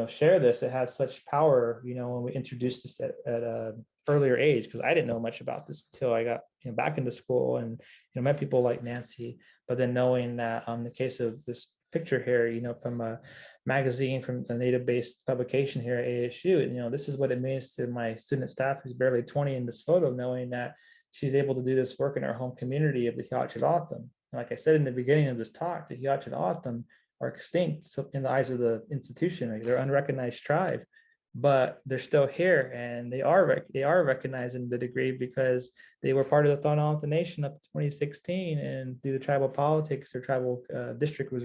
share this. It has such power, when we introduced this at a earlier age, because I didn't know much about this until I got back into school and met people like Nancy. But then knowing that the case of this picture here, from a magazine, from a native-based publication here at ASU, this is what it means to my student staff who's barely 20 in this photo, knowing that she's able to do this work in our home community of the Untitled Chapter. Like I said in the beginning of this talk, the Untitled Chapter are extinct in the eyes of the institution. Like, they're unrecognized tribe, but they're still here, and they are recognized in the degree because they were part of the Tohono O'odham Nation up to 2016, and due to tribal politics, their tribal district was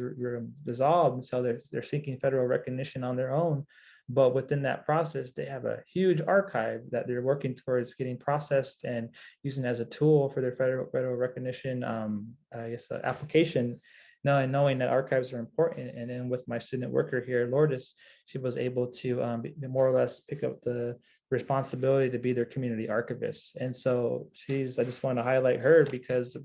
dissolved, and so they're seeking federal recognition on their own. But within that process, they have a huge archive that they're working towards getting processed and using as a tool for their federal recognition, application. Knowing that archives are important. And then with my student worker here, Lourdes, she was able to more or less pick up the responsibility to be their community archivist. And so I just want to highlight her because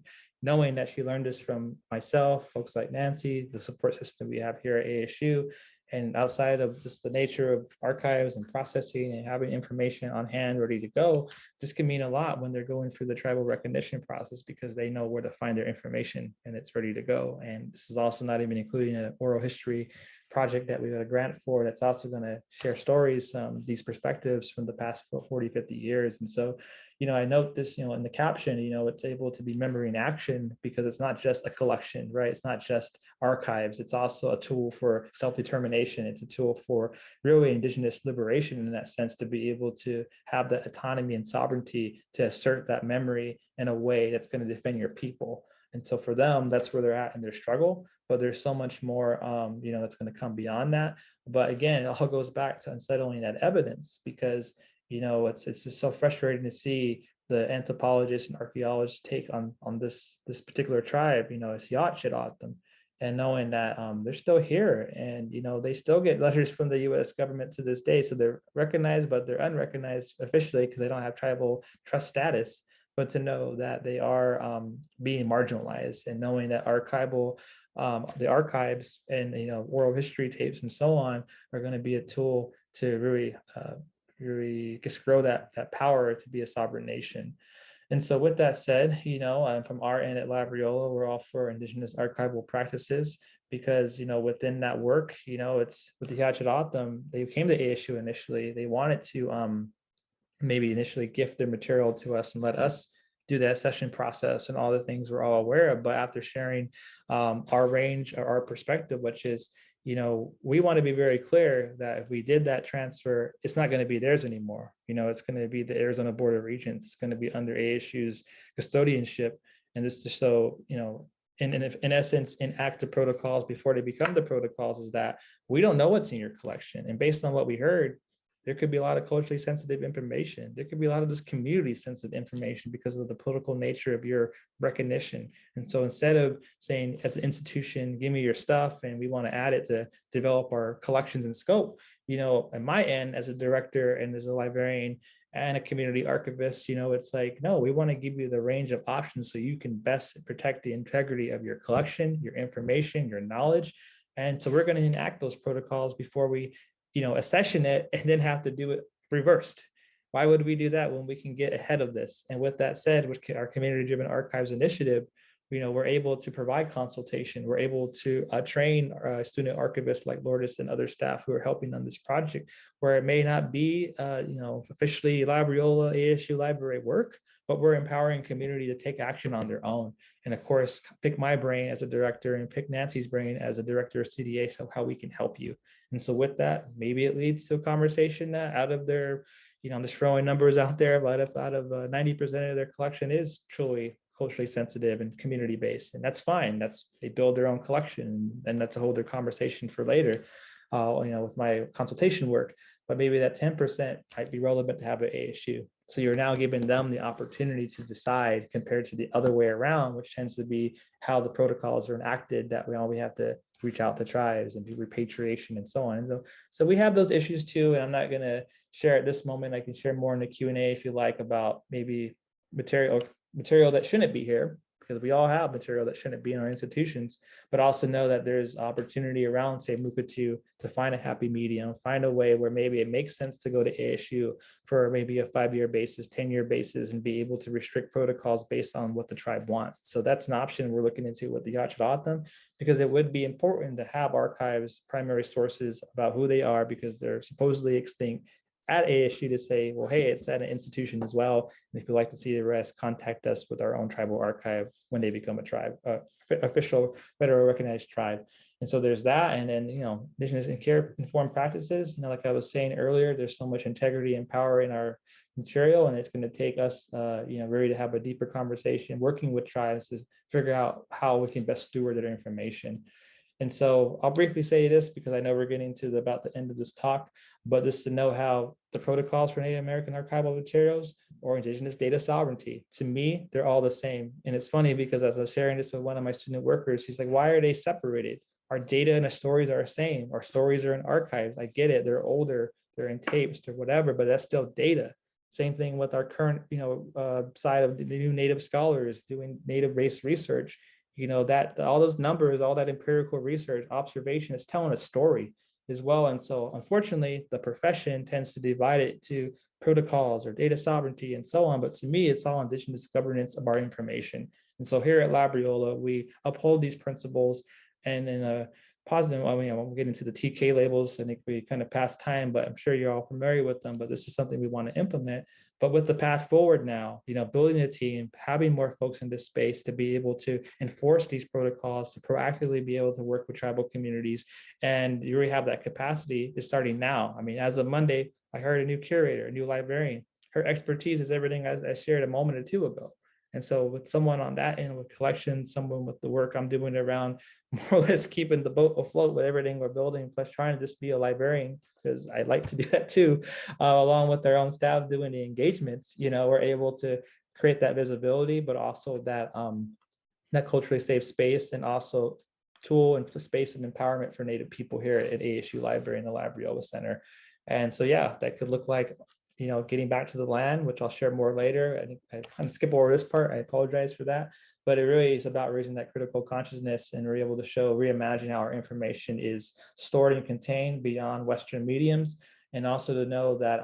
knowing that she learned this from myself, folks like Nancy, the support system we have here at ASU, and outside of just the nature of archives and processing and having information on hand ready to go, this can mean a lot when they're going through the tribal recognition process because they know where to find their information and it's ready to go. And this is also not even including an oral history project that we got a grant for that's also going to share stories, these perspectives from the past 40, 50 years. And so, I note this, in the caption, it's able to be memory in action because it's not just a collection, right? It's not just archives. It's also a tool for self-determination. It's a tool for really Indigenous liberation in that sense, to be able to have the autonomy and sovereignty to assert that memory in a way that's going to defend your people. And so for them, that's where they're at in their struggle. But there's so much more, that's going to come beyond that. But again, it all goes back to unsettling that evidence because, it's just so frustrating to see the anthropologists and archaeologists take on this particular tribe, it's Yatchit, and knowing that they're still here and, they still get letters from the U.S. government to this day. So they're recognized, but they're unrecognized officially because they don't have tribal trust status. But to know that they are being marginalized and knowing that the archives and oral history tapes and so on are going to be a tool to really just grow that power to be a sovereign nation. And so with that said, from our end at Labriola, we're all for Indigenous archival practices because, within that work, it's with the Yatchit, they came to ASU initially. They wanted to maybe initially gift their material to us and let us do that session process and all the things we're all aware of. But after sharing our range or our perspective, which is, we want to be very clear that if we did that transfer, it's not going to be theirs anymore. It's going to be the Arizona Board of Regents. It's going to be under ASU's custodianship. And this is so, in essence, enact the protocols before they become the protocols is that we don't know what's in your collection. And based on what we heard, there could be a lot of culturally sensitive information. There could be a lot of this community sensitive information because of the political nature of your recognition. And so instead of saying as an institution, give me your stuff and we want to add it to develop our collections and scope, at my end as a director and as a librarian and a community archivist, it's like, no, we want to give you the range of options so you can best protect the integrity of your collection, your information, your knowledge. And so we're going to enact those protocols before we accession it and then have to do it reversed. Why would we do that when we can get ahead of this? And with that said, with our community-driven archives initiative, we're able to provide consultation. We're able to train student archivists like Lourdes and other staff who are helping on this project, where it may not be, officially Labriola ASU Library work, but we're empowering community to take action on their own. And of course, pick my brain as a director and pick Nancy's brain as a director of CDA, so how we can help you. And so with that, maybe it leads to a conversation that out of their, I'm just throwing numbers out there, but out of 90% of their collection is truly culturally sensitive and community-based, and that's fine. They build their own collection, and that's a whole other conversation for later, with my consultation work. But maybe that 10% might be relevant to have at ASU. So you're now giving them the opportunity to decide, compared to the other way around, which tends to be how the protocols are enacted, that we have to reach out to tribes and do repatriation and so on. And so we have those issues too, and I'm not going to share at this moment. I can share more in the Q&A if you like, about maybe material that shouldn't be here, because we all have material that shouldn't be in our institutions, but also know that there's opportunity around, say, Mukatu, to find a happy medium, find a way where maybe it makes sense to go to ASU for maybe a 5-year basis, 10-year basis, and be able to restrict protocols based on what the tribe wants. So that's an option we're looking into with the Untitled Chapter, because it would be important to have archives, primary sources about who they are, because they're supposedly extinct, at ASU, to say, well, hey, it's at an institution as well. And if you'd like to see the rest, contact us with our own tribal archive when they become a tribe, official federal recognized tribe. And so there's that. And then, Indigenous and care informed practices, like I was saying earlier, there's so much integrity and power in our material, and it's going to take us, really to have a deeper conversation, working with tribes to figure out how we can best steward their information. And so I'll briefly say this, because I know we're getting to about the end of this talk, but just to know how the protocols for Native American archival materials or Indigenous data sovereignty, to me, they're all the same. And it's funny, because as I was sharing this with one of my student workers, he's like, why are they separated? Our data and our stories are the same. Our stories are in archives. I get it. They're older, they're in tapes, they're whatever, but that's still data. Same thing with our current, side of the new Native scholars doing Native race research. That all those numbers, all that empirical research, observation is telling a story as well. And so unfortunately, the profession tends to divide it to protocols or data sovereignty and so on. But to me, it's all Indigenous governance of our information. And so here at Labriola, we uphold these principles, and in a positive, we'll get into the TK labels. I think we kind of passed time, but I'm sure you're all familiar with them, but this is something we want to implement. But with the path forward now, building a team, having more folks in this space to be able to enforce these protocols, to proactively be able to work with tribal communities, and you really have that capacity is starting now. I mean, as of Monday, I hired a new curator, a new librarian. Her expertise is everything I shared a moment or two ago. And so with someone on that end with collection, someone with the work I'm doing around more or less keeping the boat afloat with everything we're building, plus trying to just be a librarian, because I like to do that too, along with our own staff doing the engagements, we're able to create that visibility, but also that that culturally safe space, and also tool and space and empowerment for Native people here at ASU Library and the Labriola Center. And so, yeah, that could look like, getting back to the land, which I'll share more later. I think I kind of skip over this part. I apologize for that. But it really is about raising that critical consciousness, and we're able to reimagine how our information is stored and contained beyond Western mediums. And also to know that,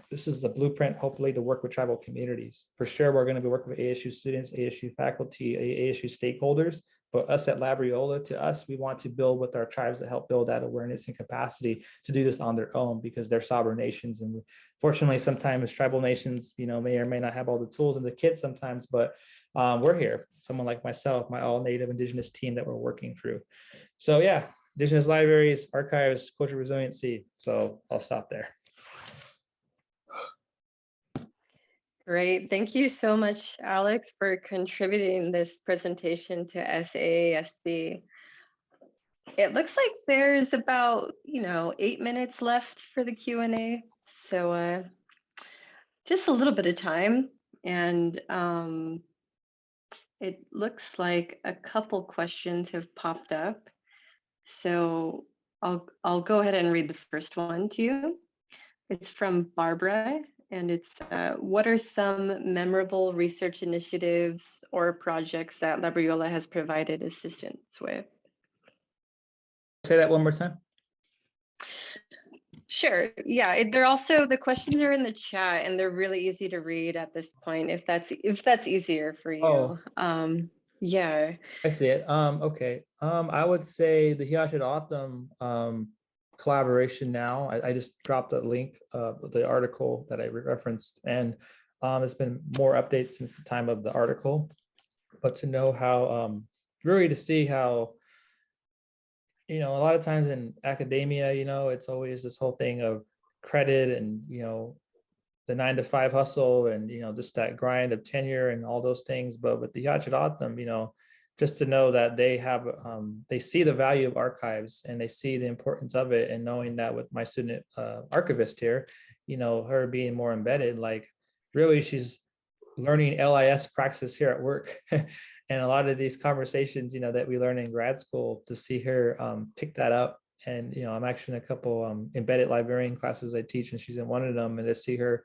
this is the blueprint, hopefully, to work with tribal communities. For sure, we're going to be working with ASU students, ASU faculty, ASU stakeholders. But us at Labriola, to us, we want to build with our tribes that help build that awareness and capacity to do this on their own, because they're sovereign nations. And fortunately, sometimes tribal nations, may or may not have all the tools and the kits sometimes, but we're here. Someone like myself, my all Native Indigenous team that we're working through. So yeah, Indigenous libraries, archives, cultural resiliency. So I'll stop there. Great. Thank you so much, Alex, for contributing this presentation to SAASC. It looks like there's about, 8 minutes left for the Q&A. So just a little bit of time. And it looks like a couple questions have popped up. So I'll go ahead and read the first one to you. It's from Barbara, and it's what are some memorable research initiatives or projects that Labriola has provided assistance with? Say that one more time. Sure. Yeah, they're also, the questions are in the chat, and they're really easy to read at this point, if that's easier for you. Oh. Yeah. I see it. Okay. I would say the Untitled Chapter collaboration now. I just dropped a link of the article that I referenced, and there's been more updates since the time of the article. But to know how, really to see how, a lot of times in academia, it's always this whole thing of credit and, the 9 to 5 hustle and, just that grind of tenure and all those things. But with the Yachiratam, just to know that they see the value of archives and they see the importance of it, and knowing that with my student archivist here, her being more embedded, like really she's learning LIS practice here at work. And a lot of these conversations, that we learn in grad school, to see her pick that up. And, I'm actually in a couple embedded librarian classes I teach, and she's in one of them, and to see her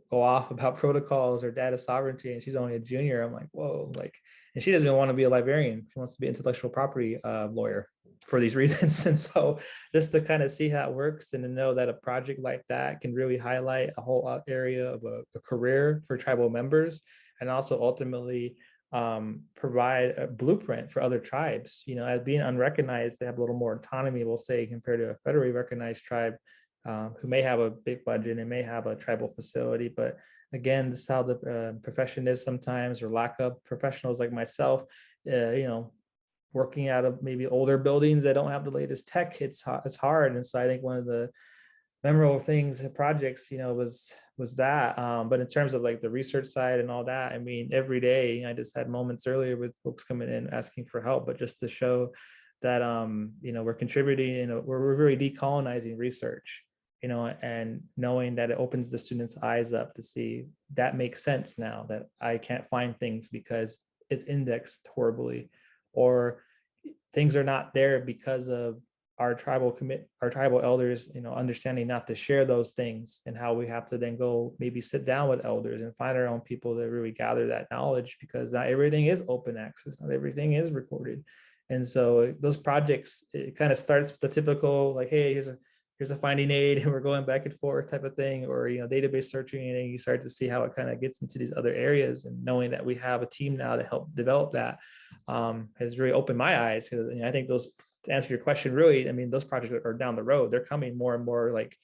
go off about protocols or data sovereignty, and she's only a junior, I'm like, whoa, like, and she doesn't even want to be a librarian. She wants to be an intellectual property lawyer for these reasons. And so just to kind of see how it works, and to know that a project like that can really highlight a whole area of a career for tribal members, and also ultimately provide a blueprint for other tribes. As being unrecognized, they have a little more autonomy, we'll say, compared to a federally recognized tribe who may have a big budget and may have a tribal facility. But again, this is how the profession is sometimes, or lack of professionals like myself, working out of maybe older buildings that don't have the latest tech. It's hard. And so I think one of the memorable things, projects, was that. But in terms of like the research side and all that, I mean, every day, I just had moments earlier with folks coming in asking for help, but just to show that, we're contributing, we're really decolonizing research, and knowing that it opens the students' eyes up to see that makes sense now, that I can't find things because it's indexed horribly, or things are not there because of our tribal elders, understanding not to share those things, and how we have to then go maybe sit down with elders and find our own people to really gather that knowledge, because not everything is open access, not everything is recorded. And so those projects, it kind of starts with the typical, like, hey, here's a finding aid and we're going back and forth type of thing, or database searching, and then you start to see how it kind of gets into these other areas. And knowing that we have a team now to help develop that has really opened my eyes, because I think those, to answer your question, really, I mean, those projects are down the road. They're coming more and more, like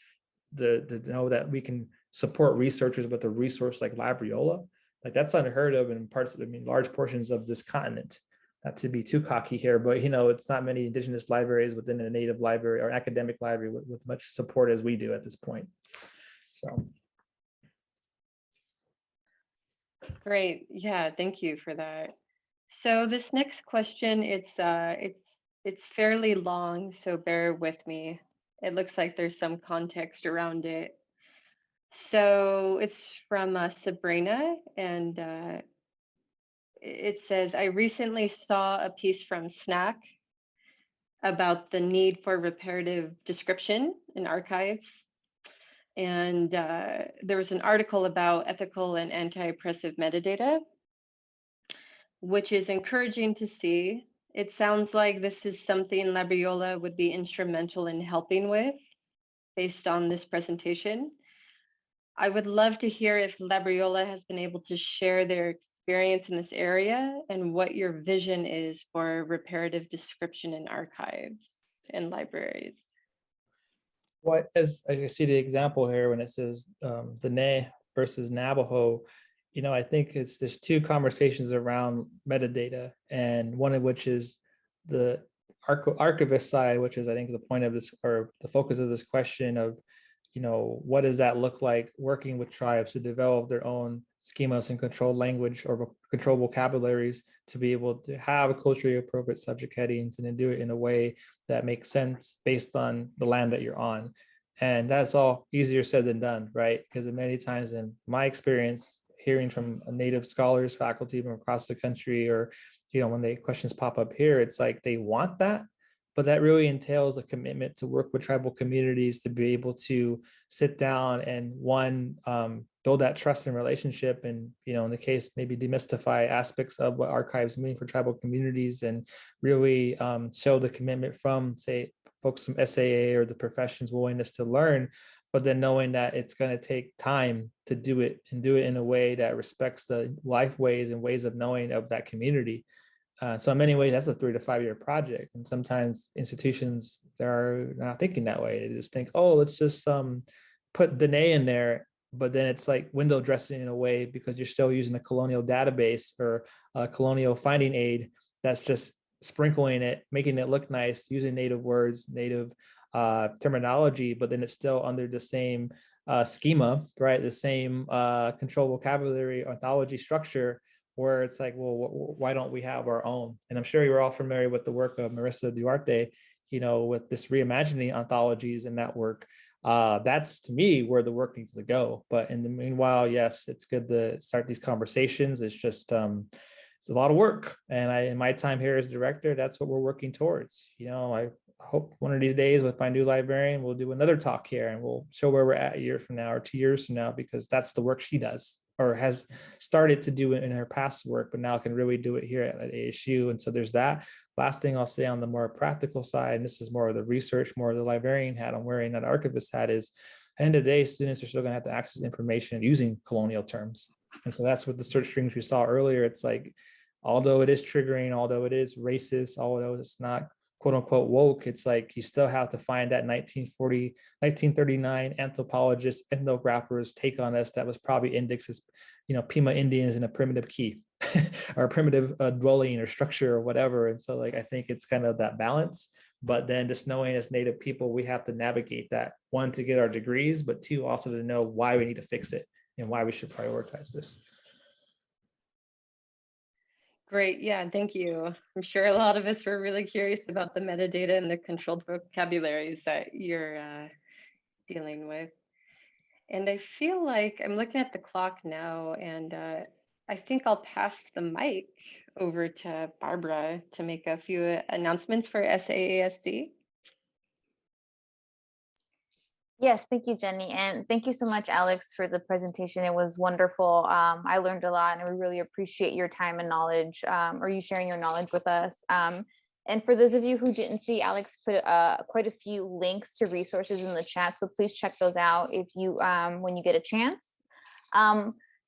the know that we can support researchers with a resource like Labriola. Like, that's unheard of in large portions of this continent. Not to be too cocky here, but it's not many Indigenous libraries within a native library or academic library with much support as we do at this point. So. Great. Yeah, thank you for that. So this next question, it's fairly long, so bear with me. It looks like there's some context around it. So it's from Sabrina, and it says, I recently saw a piece from SNAC about the need for reparative description in archives. And there was an article about ethical and anti-oppressive metadata, which is encouraging to see. It sounds like this is something Labriola would be instrumental in helping with based on this presentation. I would love to hear if Labriola has been able to share their experience in this area, and what your vision is for reparative description in archives and libraries. Well, as I see the example here, when it says the Ne versus Navajo, I think there's two conversations around metadata, and one of which is the archivist side, which is, I think, the point of this, or the focus of this question of, what does that look like working with tribes to develop their own schemas and controlled language or controlled vocabularies to be able to have culturally appropriate subject headings, and then do it in a way that makes sense based on the land that you're on. And that's all easier said than done, right? Because many times in my experience, hearing from Native scholars, faculty from across the country, or, when the questions pop up here, it's like they want that, but that really entails a commitment to work with tribal communities to be able to sit down and build that trust and relationship. And, in the case, maybe demystify aspects of what archives mean for tribal communities, and really show the commitment from, say, folks from SAA or the profession's willingness to learn, but then knowing that it's going to take time to do it, and do it in a way that respects the life ways and ways of knowing of that community. So in many ways, that's a 3 to 5 year project. And sometimes institutions, they're not thinking that way. They just think, oh, let's just put Dene in there. But then it's like window dressing in a way because you're still using a colonial database or a colonial finding aid that's just sprinkling it, making it look nice, using native words, native terminology, but then it's still under the same schema, right? The same control vocabulary, ontology structure, where it's like, well, why don't we have our own? And I'm sure you're all familiar with the work of Marissa Duarte, with this reimagining ontologies and that work. That's to me where the work needs to go. But in the meanwhile, yes, it's good to start these conversations. It's just it's a lot of work. And in my time here as director, that's what we're working towards. I hope one of these days with my new librarian, we'll do another talk here and we'll show where we're at a year from now or 2 years from now, because that's the work she does or has started to do it in her past work, but now can really do it here at ASU. And so there's that. Last thing I'll say on the more practical side, and this is more of the research, more of the librarian hat I'm wearing, that archivist hat, is at the end of the day, students are still going to have to access information using colonial terms. And so that's what the search strings we saw earlier. It's like, although it is triggering, although it is racist, although it's not quote unquote woke, it's like you still have to find that 1940, 1939 anthropologist, ethnographers take on us that was probably indexed as, Pima Indians in a primitive key or a primitive dwelling or structure or whatever. And so I think it's kind of that balance, but then just knowing as Native people, we have to navigate that, one, to get our degrees, but two, also to know why we need to fix it and why we should prioritize this. Great. Yeah, thank you. I'm sure a lot of us were really curious about the metadata and the controlled vocabularies that you're dealing with. And I feel like I'm looking at the clock now, and I think I'll pass the mic over to Barbara to make a few announcements for SAASC. Yes, thank you, Jenny. And thank you so much, Alex, for the presentation. It was wonderful. I learned a lot, and we really appreciate your time and knowledge, or you sharing your knowledge with us. And for those of you who didn't see, Alex put quite a few links to resources in the chat. So please check those out if you when you get a chance.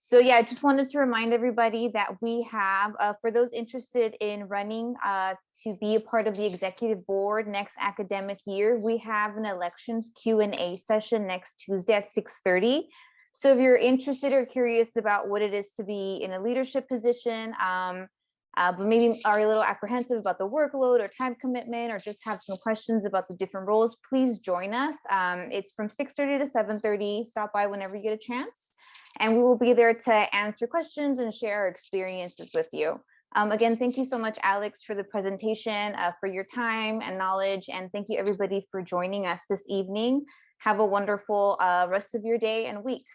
So yeah, I just wanted to remind everybody that we have, for those interested in running to be a part of the executive board next academic year, we have an elections Q&A session next Tuesday at 6:30. So if you're interested or curious about what it is to be in a leadership position, but maybe are a little apprehensive about the workload or time commitment, or just have some questions about the different roles, please join us. It's from 6:30 to 7:30. Stop by whenever you get a chance. And we will be there to answer questions and share our experiences with you. Again, thank you so much, Alex, for the presentation, for your time and knowledge. And thank you, everybody, for joining us this evening. Have a wonderful rest of your day and week.